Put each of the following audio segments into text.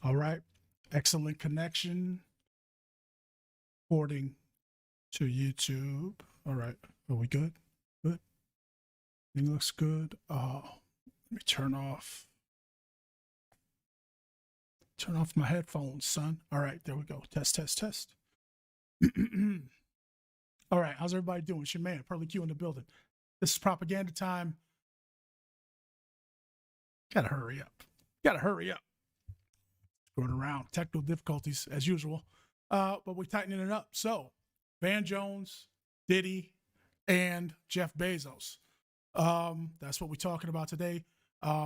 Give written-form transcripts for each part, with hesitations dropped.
All right. Excellent connection. According to YouTube. All right. Are we good? Good. Everything looks good. Let me turn off my headphones, son. All right. There we go. Test, test, test. All right. How's everybody doing? It's your man, Pearly Q in the building. This is propaganda time. Gotta hurry up. Going around technical difficulties as usual, but we're tightening it up. So, Van Jones, Diddy, and Jeff Bezos. That's what we're talking about today.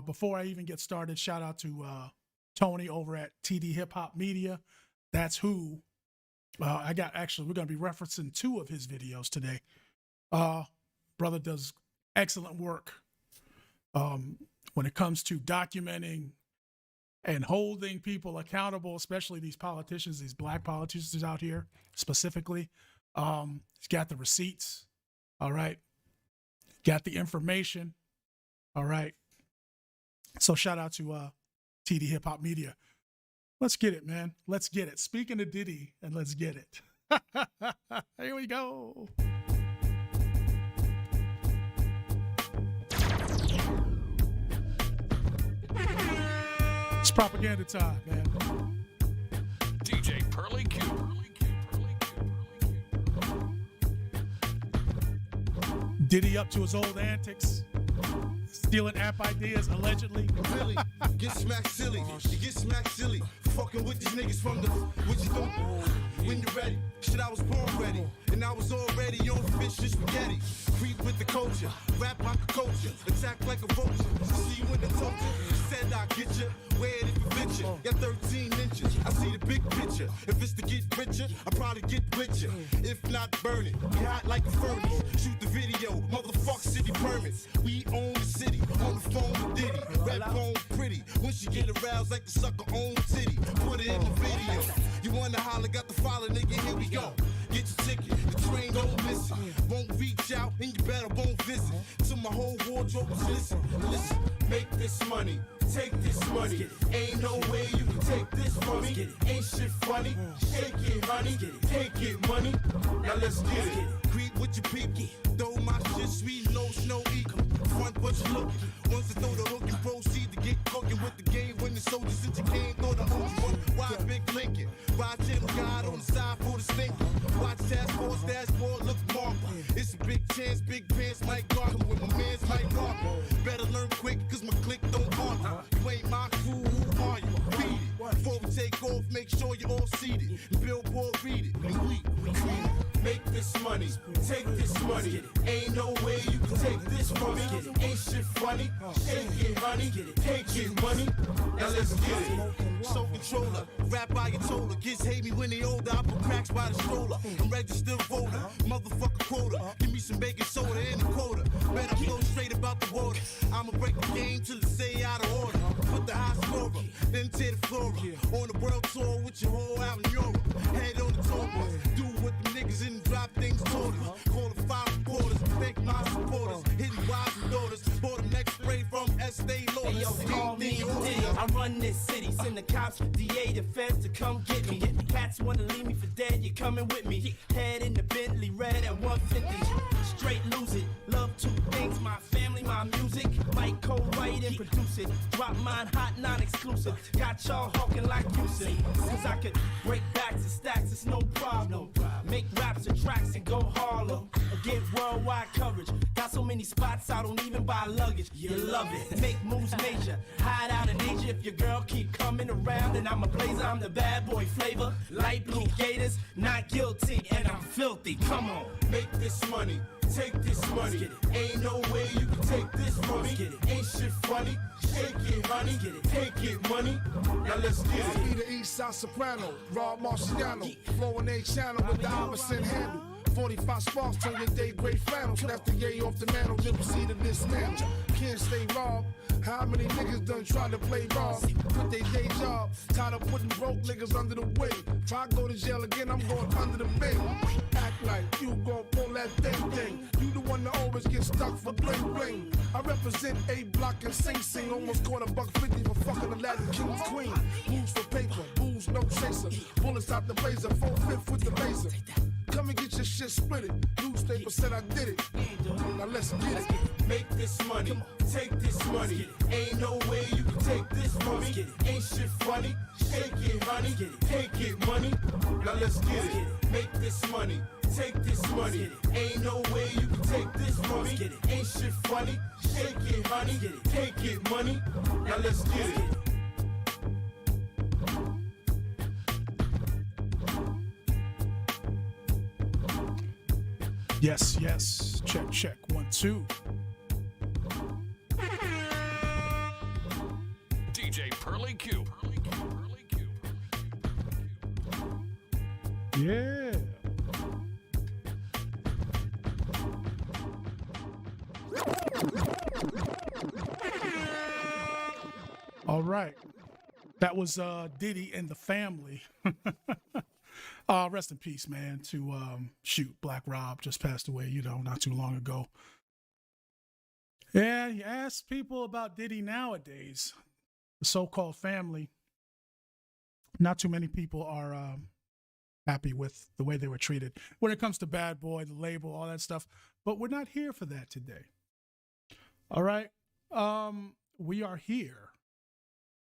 Before I even get started, shout out to Tony over at TD Hip Hop Media. That's who we're going to be referencing 2 of his videos today. Brother does excellent work when it comes to documenting and holding people accountable, especially these politicians, these black politicians out here specifically. He's got the receipts. All right. Got the information. All right. So shout out to TD Hip Hop Media. Let's get it, man. Let's get it. Speaking of Diddy, and let's get it. Here we go. It's propaganda time, man. DJ Pearly Q. Diddy up to his old antics, stealing app ideas allegedly. Really, get smacked silly. You get smacked silly. Fucking with these niggas from the what you doing? When you ready? Shit, I was born ready. And I was already on fish and spaghetti. Creep with the culture, rap like a culture, attack like a vulture. See you in the token. Said I'll get you. Where it if it fit you? Got 13 inches. I see the big picture. If it's to get richer, I probably get richer. If not, burn it. Be hot like a furnace. Shoot the video. Motherfuck city permits. We own the city. On the phone with Diddy. Rap on pretty. When she get aroused like the sucker own titty. Put it in the video. You wanna holler, got the follow, nigga. Here we go. Get your ticket. The train don't miss it. Won't reach out and you better won't visit. To my whole wardrobe is listen. Make this money. Take this money. Ain't no way you can take this from me. Ain't shit funny. Shake it, honey. Take it, money. Now let's get it. Creep with your people. Throw my shit sweet, no snow equal. Front but you look. Once I throw the hook and proceed to get cooking with the game. When the soldiers since you came, throw the OG one. Why Big Lincoln? Ride channel guide on the side for the stinking. Watch task force dashboard, look marked. It's a big chance, big pants might gargle with my man's might gargle. Better learn quick, cause my click don't argue. You ain't my crew, who are you? Beat it. Before we take off, make sure you're all seated. Billboard read it. And we make this money. Take this money. Ain't no way you can take this from me. Ain't shit funny. Shake it, honey. Take it, money. Now let's get it. So controller, rap by your toller. Kids hate me when they older. I put cracks by the stroller. I'm registered voter. Motherfucker quota. Give me some baking soda and a quota. Better flow straight about the water. I'ma break the game till it say out of order. Put the high scorer, then tear the floor up. On the world tour with your whole out in Europe. Head on the tour bus. Do what the niggas in and drop things toward us. Call the 5 reporters. Thank my supporters. Hitting wives and daughters. Bought them next spray from Estee Lauder. Hey, yo, call me Diddy. I run this city. Send the cops, DA, the feds to come get me. Cats wanna leave me for dead, you coming with me. Head in the Bentley, red at 150. Straight lose it. Love 2 things, my family, my music. Might co-write and produce it. Drop mine hot, non-exclusive. Got y'all hawking like you say. Cause I could break backs and stacks, it's no problem. Make raps and tracks and go Harlem. Get worldwide coverage. Got so many spots, I don't even buy luggage. You love it. Make moves major. Hide out in Asia if your girl keep coming around. And I'm a blazer, I'm the bad boy flavor. Light blue gators, not guilty, and I'm filthy. Come on. Make this money. Take this money. Ain't no way you can take this from me. Ain't shit funny. Shake it, honey. Take it, money. Now let's get it. Be the East Side Soprano, Rob Marciano, flowing A channel with the opposite handle. 45 sparks turn your day gray flannel. Snap the yay off the mantle, then proceed to dismantle. Can't stay robbed. How many niggas done tried to play rob? Quit they day job, tired of putting broke niggas under the weight. Try to go to jail again, I'm going under the bed. Act like you gon' pull that thing. You the one that always get stuck for bling bling. I represent A Block and Sing Sing. Almost caught $150 for fucking Aladdin King's Queen. Moves for no chaser. Bullets out the blazer, 4/5 with the laser. Come and get your shit split it. Newspaper said I did it. Now let's get it. Make this money, take this money. Ain't no way you can take this from me. Ain't shit funny. Shake it, honey. Take it, money. Now let's get it. Make this money, take this money. Ain't no way you can take this from me. Ain't shit funny. Shake it, honey. Take it, money. Now let's get it. Yes, yes. Check, check. 1, 2. DJ Pearly Q. Yeah. All right. That was Diddy and the Family. Rest in peace, man, to Black Rob just passed away, not too long ago. Yeah, you ask people about Diddy nowadays, the so-called family, not too many people are happy with the way they were treated when it comes to Bad Boy, the label, all that stuff. But we're not here for that today. All right. We are here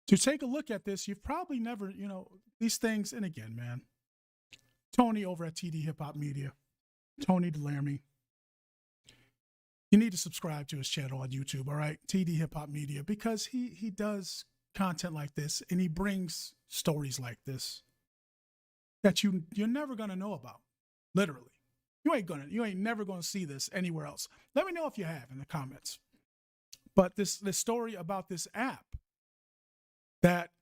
to take a look at this. You've probably never, these things. And again, man, Tony over at TD Hip Hop Media, Tony Delarmy. You need to subscribe to his channel on YouTube, all right? TD Hip Hop Media, because he does content like this and he brings stories like this that you're never gonna know about. Literally. You ain't never gonna see this anywhere else. Let me know if you have in the comments. But this story about this app that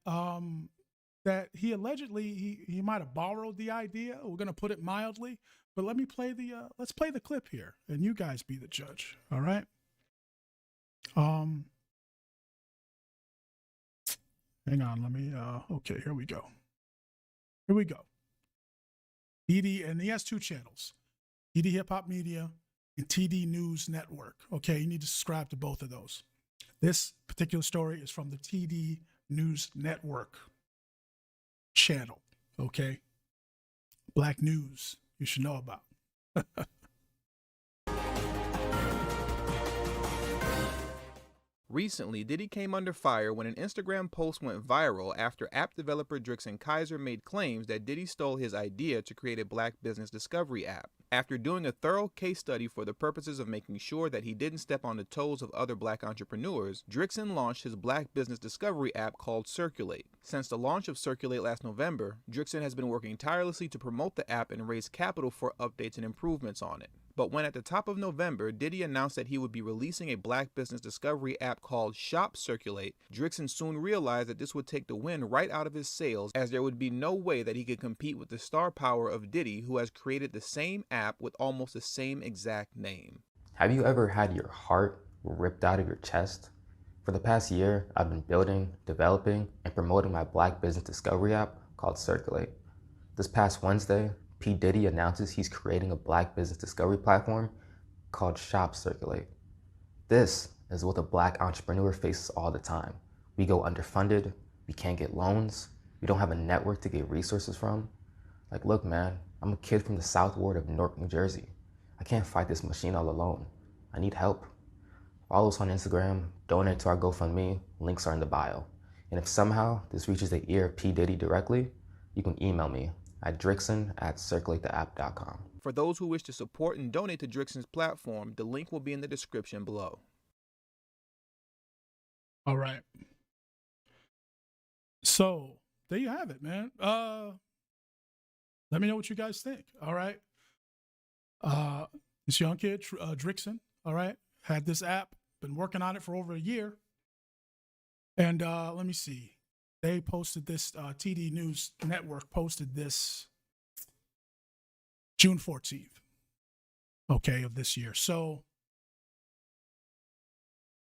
that he allegedly he might have borrowed the idea. We're gonna put it mildly, but let's play the clip here, and you guys be the judge. All right. Hang on. Let me. Okay. Here we go. TD, and he has 2 channels: TD Hip Hop Media and TD News Network. Okay, you need to subscribe to both of those. This particular story is from the TD News Network channel. Okay, Black news you should know about. Recently, Diddy came under fire when an Instagram post went viral after app developer Drixon Kaiser made claims that Diddy stole his idea to create a black business discovery app. After doing a thorough case study for the purposes of making sure that he didn't step on the toes of other black entrepreneurs, Drixon launched his black business discovery app called Circulate. Since the launch of Circulate last November, Drixon has been working tirelessly to promote the app and raise capital for updates and improvements on it. But when at the top of November, Diddy announced that he would be releasing a black business discovery app called Shop Circulate, Drixon soon realized that this would take the wind right out of his sails, as there would be no way that he could compete with the star power of Diddy, who has created the same app with almost the same exact name. Have you ever had your heart ripped out of your chest? For the past year, I've been building, developing, and promoting my black business discovery app called Circulate. This past Wednesday, P. Diddy announces he's creating a black business discovery platform called Shop Circulate. This is what a black entrepreneur faces all the time. We go underfunded, we can't get loans, we don't have a network to get resources from. Like, look, man, I'm a kid from the South Ward of Newark, New Jersey. I can't fight this machine all alone. I need help. Follow us on Instagram, donate to our GoFundMe, links are in the bio. And if somehow this reaches the ear of P. Diddy directly, you can email me at drixon@circulatetheapp.com. For those who wish to support and donate to Drixon's platform, the link will be in the description below. All right. So there you have it, man. Let me know what you guys think. All right. This young kid, Drixon, all right, had this app, been working on it for over a year. And let me see. They posted this, TD News Network posted this June 14th, okay, of this year. So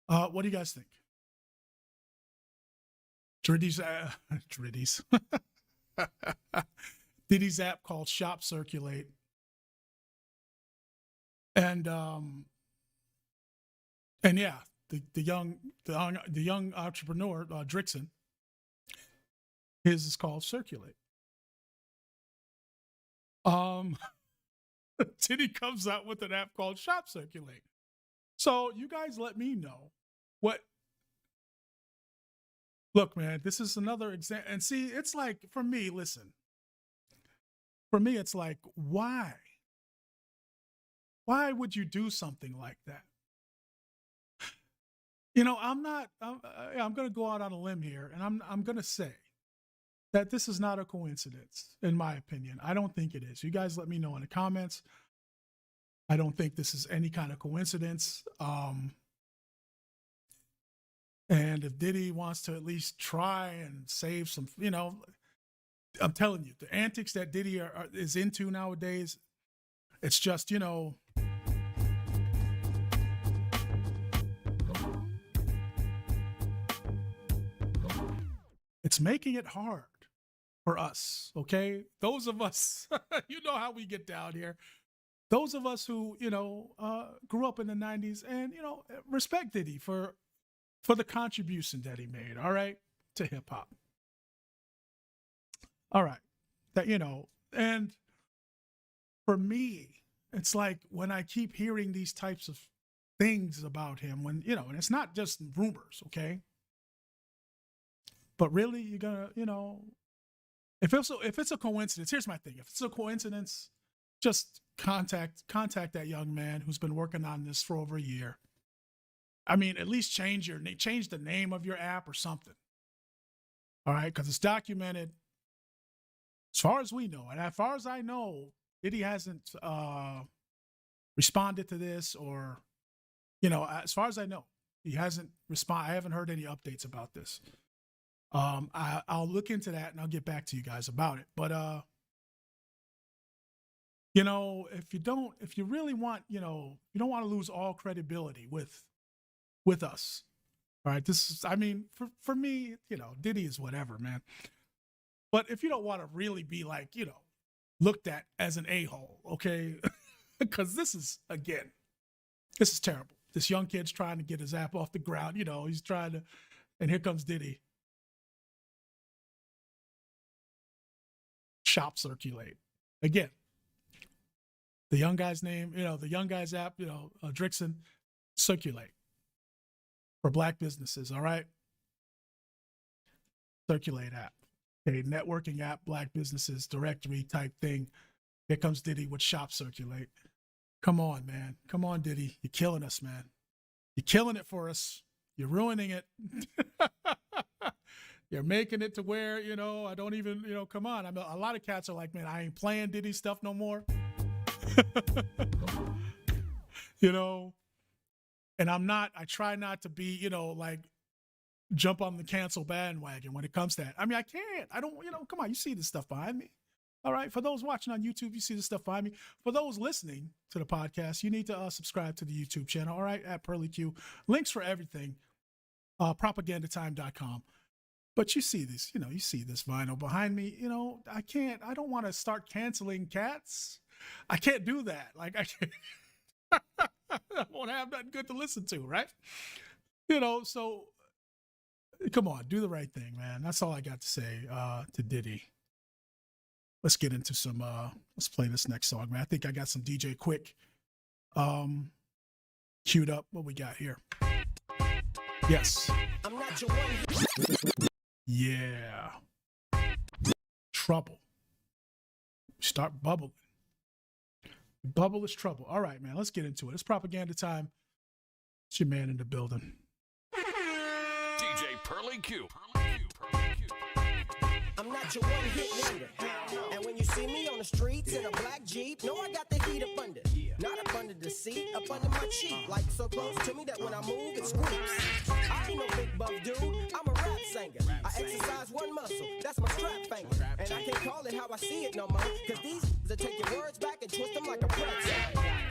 what do you guys think? Diddy's Diddy's app called Shop Circulate. And yeah, the young entrepreneur, Drixon, his is called Circulate. Diddy comes out with an app called Shop Circulate. So you guys let me know what. Look, man, this is another example. And see, it's like, for me, listen. For me, it's like, why? Why would you do something like that? You know, I'm going to go out on a limb here, and I'm going to say that this is not a coincidence, in my opinion. I don't think it is. You guys let me know in the comments. I don't think this is any kind of coincidence. And if Diddy wants to at least try and save some, you know, I'm telling you, the antics that Diddy is into nowadays, it's just, you know, it's making it hard for us, okay? Those of us, you know how we get down here. Those of us who, you know, grew up in the 90s and, you know, respect Diddy for the contribution that he made, all right, to hip hop. All right, that, you know, and for me, it's like when I keep hearing these types of things about him, when, you know, and it's not just rumors, okay? But really, you're gonna, you know, if it's a coincidence, here's my thing. If it's a coincidence, just contact that young man who's been working on this for over a year. I mean, at least change the name of your app or something. All right, because it's documented. As far as we know, and as far as I know, Diddy hasn't responded to this, or, you know, as far as I know, he hasn't responded. I haven't heard any updates about this. I'll look into that and I'll get back to you guys about it. But you know, if you really want, you know, you don't want to lose all credibility with us. All right. This is, I mean, for me, you know, Diddy is whatever, man. But if you don't want to really be like, you know, looked at as an a-hole, okay? Because this is terrible. This young kid's trying to get his app off the ground. You know, he's trying to, and here comes Diddy. Shop Circulate. Again, the young guy's name, you know, the young guy's app, you know, Drixon, Circulate. For black businesses, all right? Circulate app. Okay, networking app, black businesses, directory type thing. Here comes Diddy with Shop Circulate. Come on, man. Come on, Diddy. You're killing us, man. You're killing it for us. You're ruining it. You're making it to where, you know, I don't even, you know, come on. I mean, a lot of cats are like, man, I ain't playing Diddy stuff no more. You know, and I try not to be, you know, like, jump on the cancel bandwagon when it comes to that. I mean, I can't. I don't, you know, come on. You see this stuff behind me. All right. For those watching on YouTube, you see this stuff behind me. For those listening to the podcast, you need to subscribe to the YouTube channel. All right. At Pearly Q. Links for everything. Propagandatime.com. But you see this, you know, you see this vinyl behind me. You know, I don't want to start canceling cats. I can't do that. Like, I can't. I won't have nothing good to listen to, right? You know, so come on, do the right thing, man. That's all I got to say to Diddy. Let's get into some, let's play this next song, man. I think I got some DJ Quick queued up. What we got here? Yes. I'm not your one. Yeah. Trouble. Start bubbling. Bubble is trouble. All right, man. Let's get into it. It's propaganda time. It's your man in the building. DJ Pearly Q. I'm not your one-hit wonder. And when you see me on the streets in a black Jeep, know I got the heat up under. Not up under the seat, up under my cheek. Like so close to me that when I move, it squeaks. I ain't no big buff dude, I'm a rap singer. I exercise one muscle, that's my strap finger. And I can't call it how I see it no more. Cause these that take your words back and twist them like a pretzel.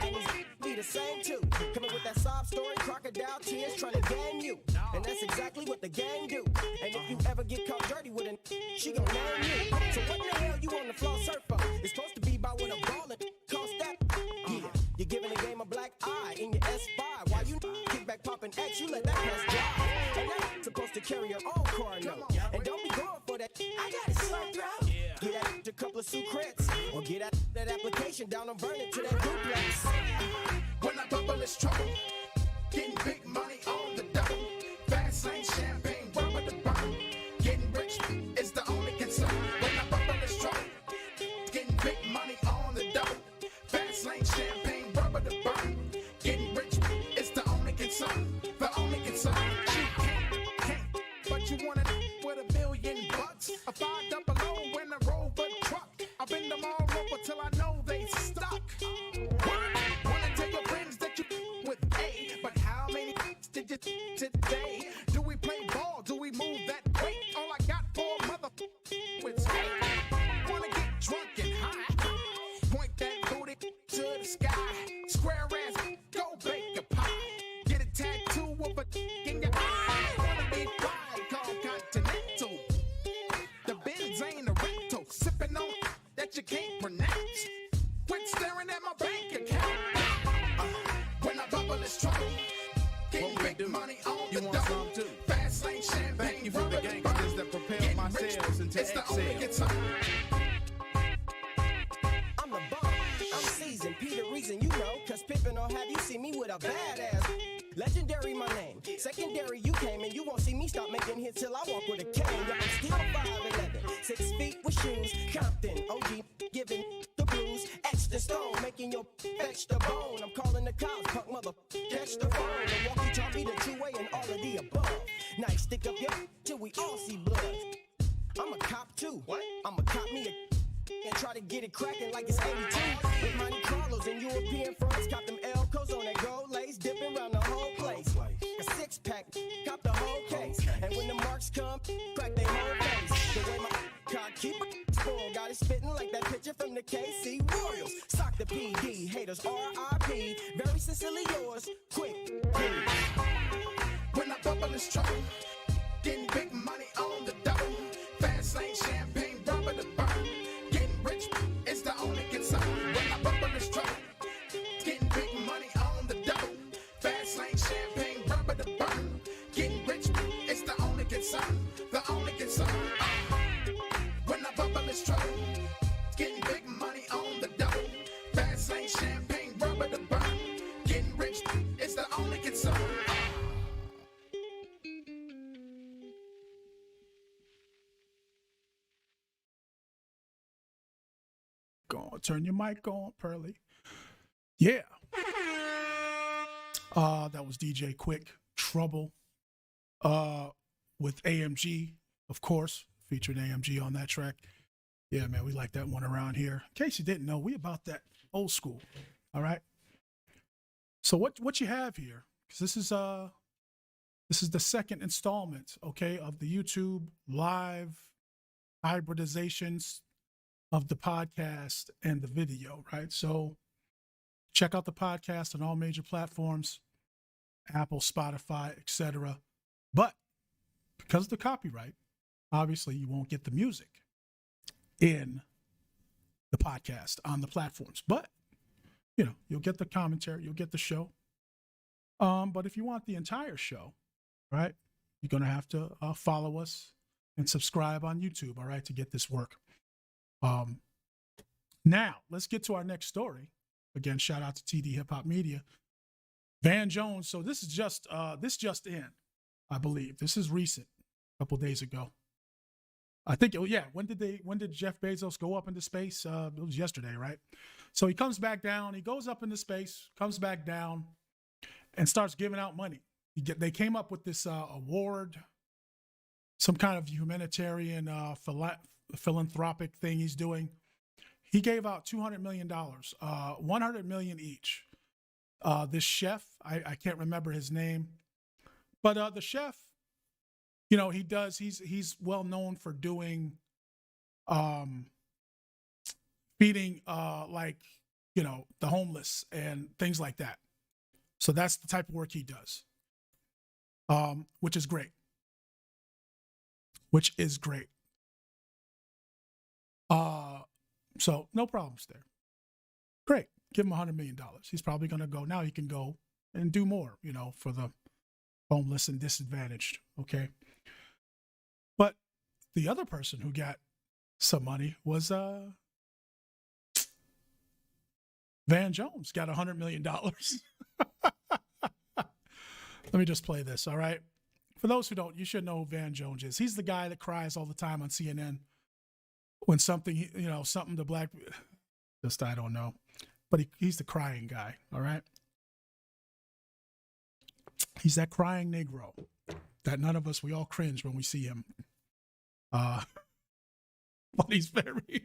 And these be the same too. Coming with that sob story, crocodile tears trying to game you. And that's exactly what the gang do. And if you ever get caught dirty with an she gon' name you. So what the hell you on the floor surf for? It's supposed to be about what a ballin' cost that. Yeah, you're giving the game a black eye in your S5. While you kick back poppin' X, you let that pass drive. And that's supposed to carry your own car note. And don't be going for that. I got it so through. Get at a couple of secrets, or get at that application down and burn it to that duplex. When I bubble, it's trouble. Getting big money on the double. Fast lane, champagne, rubber the burn. Getting rich is the only concern. When I bubble, it's trouble. Getting big money on the double. Fast lane, champagne, rubber the burn. Getting rich is the only concern. The only concern. You can't, but you want it with $1 billion. A 500 in a Rover truck. I've been them all over till I know they stuck. Wanna tell your friends that you with A, but how many did you today? Do we play ball? Do we move that weight? All I got for mother with hate. Wanna get drunk and high? Point that booty to the sky. Square ass, go bake a pie. Get a tattoo of a in your eye. Wanna be fly, call Continental. The Benz ain't a rental. Sipping on that you can't pronounce. Quit staring at my bank account. When I bubble, it's trouble. Getting big money on the double. Fast lane, champagne. Thank you for the gangsters that propel my sales into excel. I'm the bomb, I'm seasoned, Peter Reason, you know, cause Pippin or have you seen me with a badass. Legendary my name, secondary you came and you won't see me stop making hits till I walk with a cane. Yeah, I'm still 5'11", 6 feet with shoes, Compton, OG, giving the blues, extra stone, making your extra bone. I'm calling the cops, punk mother, catch the phone, and walkie talkie the two-way and all of the above. Nice, stick up your till we all see blood. I'm a cop too, I'm a cop me a and try to get it cracking like it's 82. With Monte Carlos and European fronts, got them Elcos on that gold lace, dipping around the whole place. A six-pack, cop the whole case. And when the marks come, crack they whole face. The way my car keep it full, got it spitting like that picture from the KC Royals. Sock the PD, haters R.I.P. Very sincerely yours, quick. When I bubble, it's trouble. Getting big money on the double. Fast lane, champagne, rubber the burn. Getting rich is the only concern. When I bubble, it's trouble. Getting big money on the double. Fast lane, champagne, rubber the burn. Getting rich is the only concern. The only concern. When I bubble, it's trouble. Getting big money on the double. Fast lane, champagne, rubber the burn. Getting rich is the only concern. Go on, turn your mic on, Pearly. Yeah. That was DJ Quick, Trouble, with AMG, of course, featured AMG on that track. Yeah, man, we like that one around here. In case you didn't know, we about that old school. All right. So what you have here? Because this is the second installment, okay, of the YouTube live hybridizations of the podcast and the video, right? So check out the podcast on all major platforms, Apple, Spotify, etc. But because of the copyright, obviously you won't get the music in the podcast on the platforms. But, you know, you'll get the commentary, you'll get the show. But if you want the entire show, right, you're going to have to follow us and subscribe on YouTube, all right, to get this work. Now let's get to our next story. Again, shout out to TD Hip Hop Media. Van Jones. So this is just in, I believe. This is recent, a couple days ago. I think, when did Jeff Bezos go up into space? It was yesterday, right? So he comes back down, he goes up into space, comes back down, and starts giving out money. They came up with this award, some kind of humanitarian philanthropic thing he's doing. He gave out $200 million, $100 million each. This chef, I can't remember his name, but the chef, you know, he's well known for doing, feeding, like, you know, the homeless and things like that. So that's the type of work he does, which is great. So no problems there. Great. Give him $100 million. He's probably going to go. Now he can go and do more, you know, for the homeless and disadvantaged. Okay. But the other person who got some money was Van Jones got $100 million. Let me just play this, all right? For those who don't, you should know who Van Jones is. He's the guy that cries all the time on CNN when something, something to black, just I don't know. But he's the crying guy, all right? He's that crying Negro that none of us, we all cringe when we see him. But he's very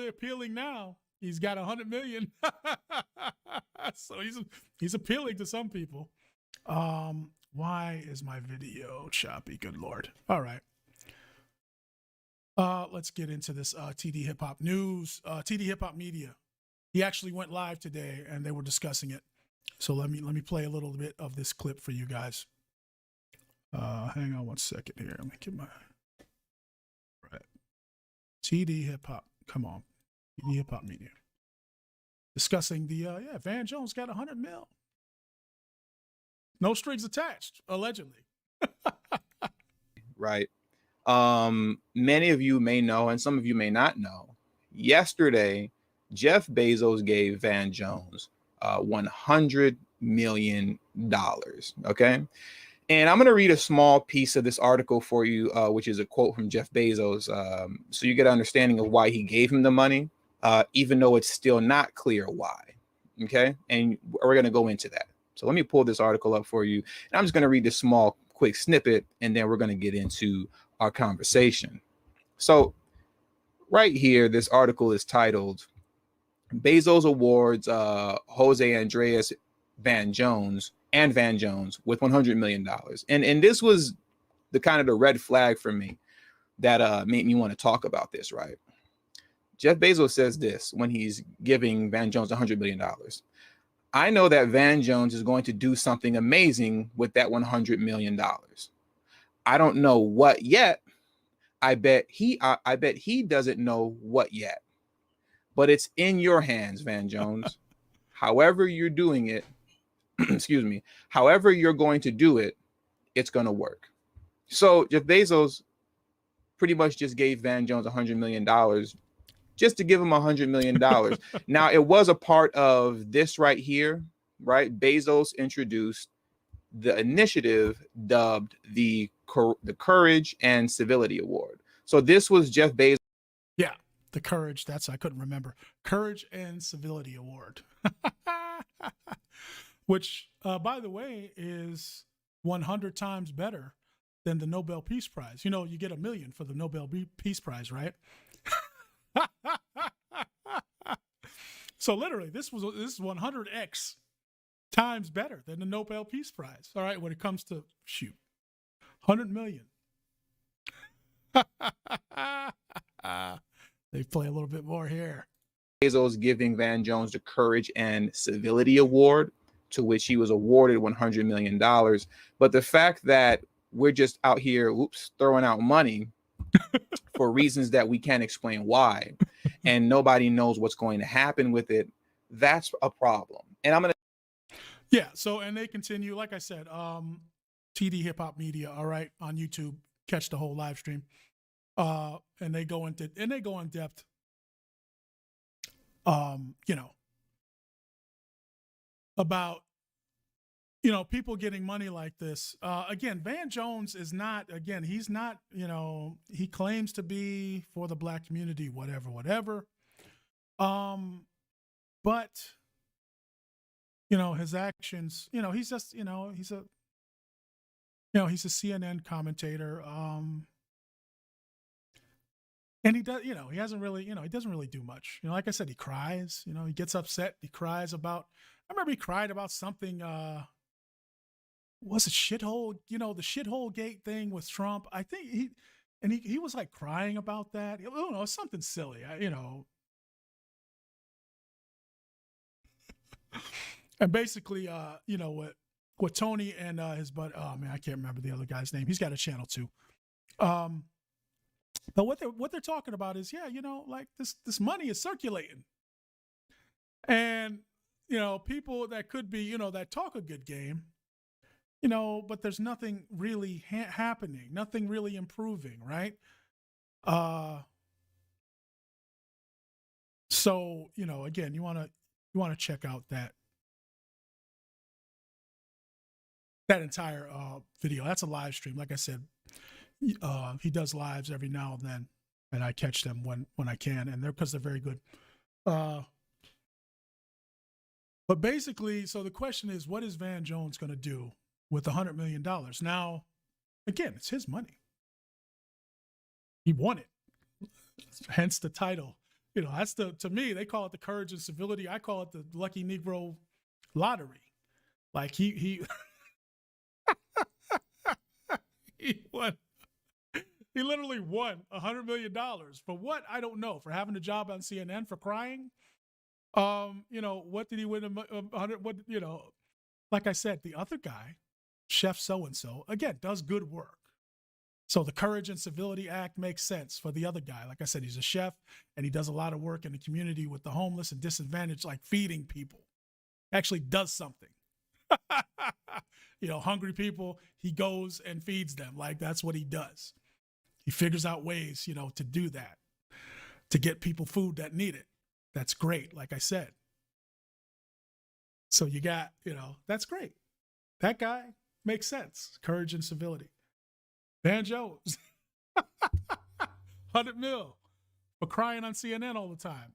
appealing now. He's got 100 million. So he's appealing to some people. Why is my video choppy? Good Lord. All right. Let's get into this TD Hip Hop news. TD Hip Hop Media. He actually went live today and they were discussing it. So let me play a little bit of this clip for you guys. Hang on one second here. Let me get my right. TD Hip Hop. Come on. TD Hip Hop Media. Discussing the Van Jones got 100 mil. No strings attached, allegedly. Right. Many of you may know, and some of you may not know, yesterday, Jeff Bezos gave Van Jones $100 million. Okay. And I'm going to read a small piece of this article for you, which is a quote from Jeff Bezos. So you get an understanding of why he gave him the money, even though it's still not clear why. Okay. And we're going to go into that. So let me pull this article up for you. And I'm just going to read this small, quick snippet, and then we're going to get into our conversation. So right here, this article is titled Bezos awards Jose Andreas Van Jones with $100 million. And this was the kind of the red flag for me that made me want to talk about this, right? Jeff Bezos says this when he's giving Van Jones $100 million. I know that Van Jones is going to do something amazing with that $100 million. I don't know what yet. I bet he doesn't know what yet. But it's in your hands, Van Jones. However you're doing it, excuse me, however you're going to do it, it's going to work. So Jeff Bezos pretty much just gave Van Jones $100 million just to give him $100 million. Now, it was a part of this right here, right? Bezos introduced the initiative dubbed the Courage and Civility Award. So this was Jeff Bezos. Yeah, the Courage. I couldn't remember. Courage and Civility Award. Which, by the way, is 100 times better than the Nobel Peace Prize. You get $1 million for the Nobel Peace Prize, right? So literally, this is 100x times better than the Nobel Peace Prize. All right, when it comes to 100 million. They play a little bit more here. Bezos giving Van Jones the Courage and Civility Award, to which he was awarded $100 million. But the fact that we're just out here, throwing out money for reasons that we can't explain why, and nobody knows what's going to happen with it, that's a problem. And I'm going to. Yeah. So, and they continue, like I said, TD Hip Hop Media, all right, on YouTube, catch the whole live stream. And they go in depth, about, people getting money like this. Again, Van Jones is not, he's not, he claims to be for the black community, whatever. But, his actions, he's just, he's a CNN commentator. And he does, he hasn't really, he doesn't really do much. Like I said, he cries, he gets upset. He cries about, I remember he cried about something, was it shithole, the shithole gate thing with Trump. I think he was like crying about that. I don't know, something silly, And basically, what Tony and his buddy, oh man, I can't remember the other guy's name. He's got a channel too. But what they're talking about is, like this money is circulating. And, people that could be, that talk a good game, but there's nothing really happening, nothing really improving, right? So, again, you want to check out that entire video. That's a live stream. Like I said, he does lives every now and then, and I catch them when I can, and because they're very good. But basically, so the question is, what is Van Jones going to do with $100 million? Now, again, it's his money. He won it. Hence the title. That's to me, they call it the courage and civility. I call it the lucky Negro lottery. Like he he won. He literally won $100 million. For what? I don't know. For having a job on CNN, for crying. What did he win? 100? What? Like I said, the other guy, Chef so-and-so, again, does good work. So the Courage and Civility Act makes sense for the other guy. Like I said, he's a chef and he does a lot of work in the community with the homeless and disadvantaged, like feeding people. Actually does something. Hungry people, he goes and feeds them. Like that's what he does. He figures out ways, to do that, to get people food that need it. That's great, like I said. So you got, that's great. That guy makes sense. Courage and civility. Van Jones, 100 mil for crying on CNN all the time.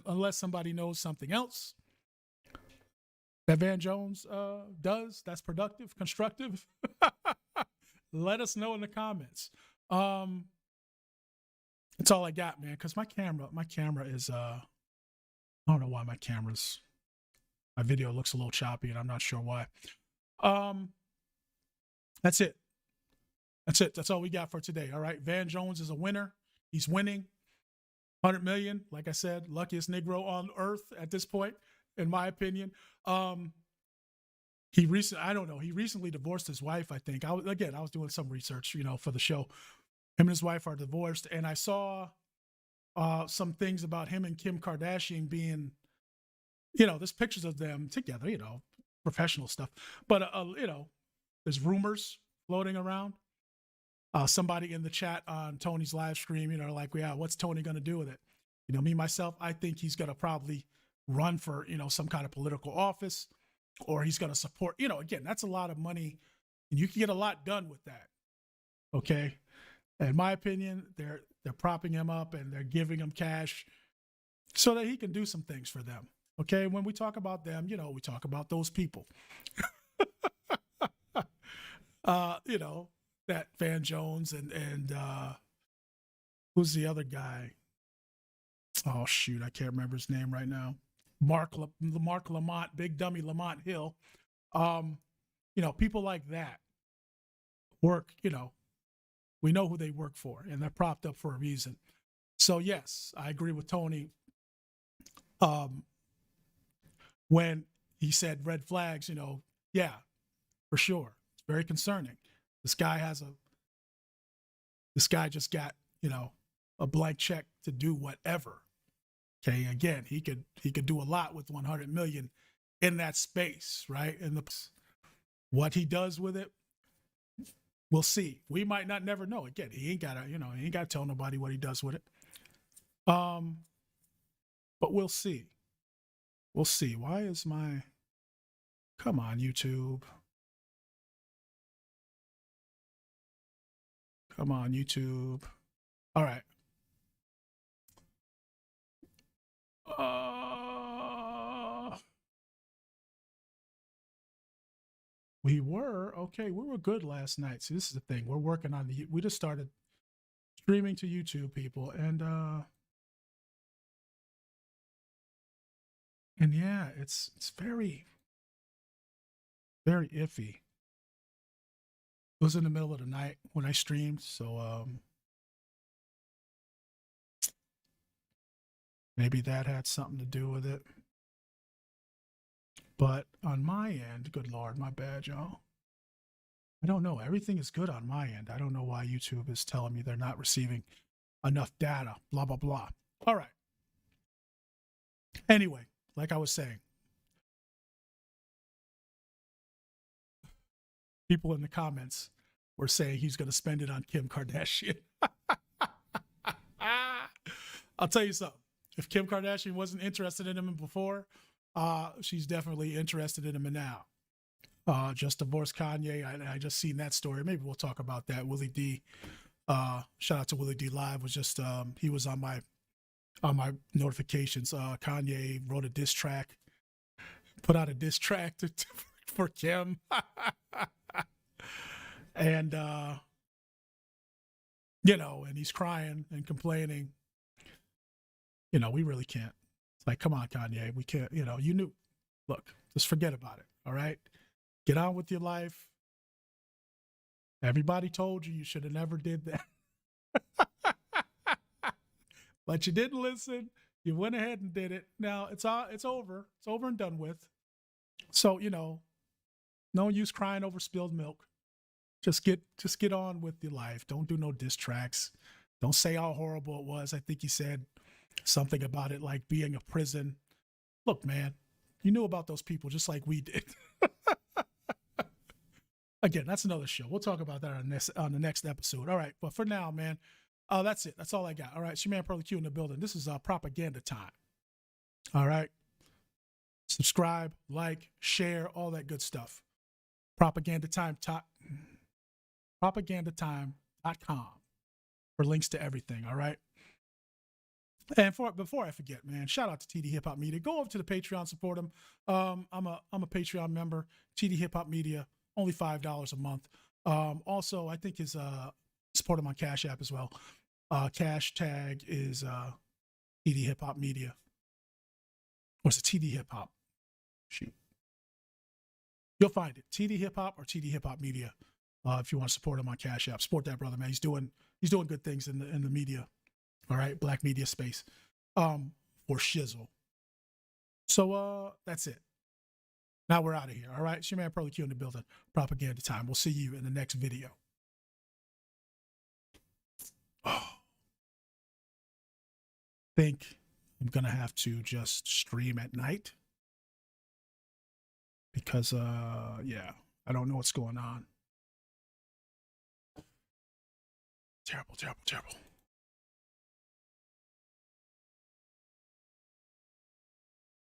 Unless somebody knows something else that Van Jones does that's productive, constructive, let us know in the comments. That's all I got, man, because my camera is, I don't know why my video looks a little choppy, and I'm not sure why. That's it. That's all we got for today. All right. Van Jones is a winner. He's winning 100 million. Like I said, luckiest Negro on earth at this point, in my opinion. He recently divorced his wife, I think. I was doing some research, for the show. Him and his wife are divorced. And I saw some things about him and Kim Kardashian being, there's pictures of them together, professional stuff. But, there's rumors floating around. Somebody in the chat on Tony's live stream, what's Tony going to do with it? Me, myself, I think he's going to probably run for, some kind of political office, or he's going to support, again, that's a lot of money and you can get a lot done with that. Okay. In my opinion, they're propping him up and they're giving him cash so that he can do some things for them. Okay. When we talk about them, we talk about those people, that Van Jones and who's the other guy? Oh shoot, I can't remember his name right now. Mark Lamont, Big Dummy Lamont Hill. People like that work, we know who they work for and they're propped up for a reason. So yes, I agree with Tony. When he said red flags, yeah, for sure. It's very concerning. This guy just got, a blank check to do whatever. Okay. Again, he could do a lot with 100 million in that space, right? And what he does with it, we'll see. We might not never know. Again, he ain't gotta tell nobody what he does with it. But we'll see. We'll see. Why is come on, YouTube. Come on, YouTube. All right. We were good last night. See, this is the thing. We're working on we just started streaming to YouTube, people, and yeah, it's very, very iffy. It was in the middle of the night when I streamed, so maybe that had something to do with it. But on my end, good Lord, my bad, y'all. I don't know. Everything is good on my end. I don't know why YouTube is telling me they're not receiving enough data, blah, blah, blah. All right. Anyway, like I was saying, people in the comments were saying he's going to spend it on Kim Kardashian. I'll tell you something. If Kim Kardashian wasn't interested in him before, she's definitely interested in him now. Just divorced Kanye. I just seen that story. Maybe we'll talk about that. Willie D. Shout out to Willie D Live. Was just he was on my notifications. Kanye wrote a diss track, put out a diss track for Kim, and and he's crying and complaining. We really can't. It's like, come on, Kanye, we can't. You knew. Look, just forget about it. All right, get on with your life. Everybody told you should have never did that. But you didn't listen. You went ahead and did it. Now it's over. It's over and done with. So, no use crying over spilled milk. Just get on with your life. Don't do no diss tracks. Don't say how horrible it was. I think he said something about it like being a prison. Look, man, you knew about those people just like we did. Again, that's another show. We'll talk about that on the next episode. All right, but for now, man, that's it. That's all I got. All right, it's your man Pearly Q in the building. This is propaganda time. All right, subscribe, like, share, all that good stuff. Propagandatime.com for links to everything. All right. And before I forget, man, shout out to TD Hip Hop Media. Go over to the Patreon, support them. I'm a Patreon member. TD Hip Hop Media, only $5 a month. Also, I think his support him on Cash App as well. Cash tag is TD Hip Hop Media. Or is it TD Hip Hop? Shoot, you'll find it. TD Hip Hop or TD Hip Hop Media. If you want to support him on Cash App, support that brother, man. He's doing good things in the media. All right, black media space, for shizzle. So that's it. Now we're out of here. All right, it's your man Pearly Q in the building. Propaganda time. We'll see you in the next video. Think I'm gonna have to just stream at night because I don't know what's going on. Terrible.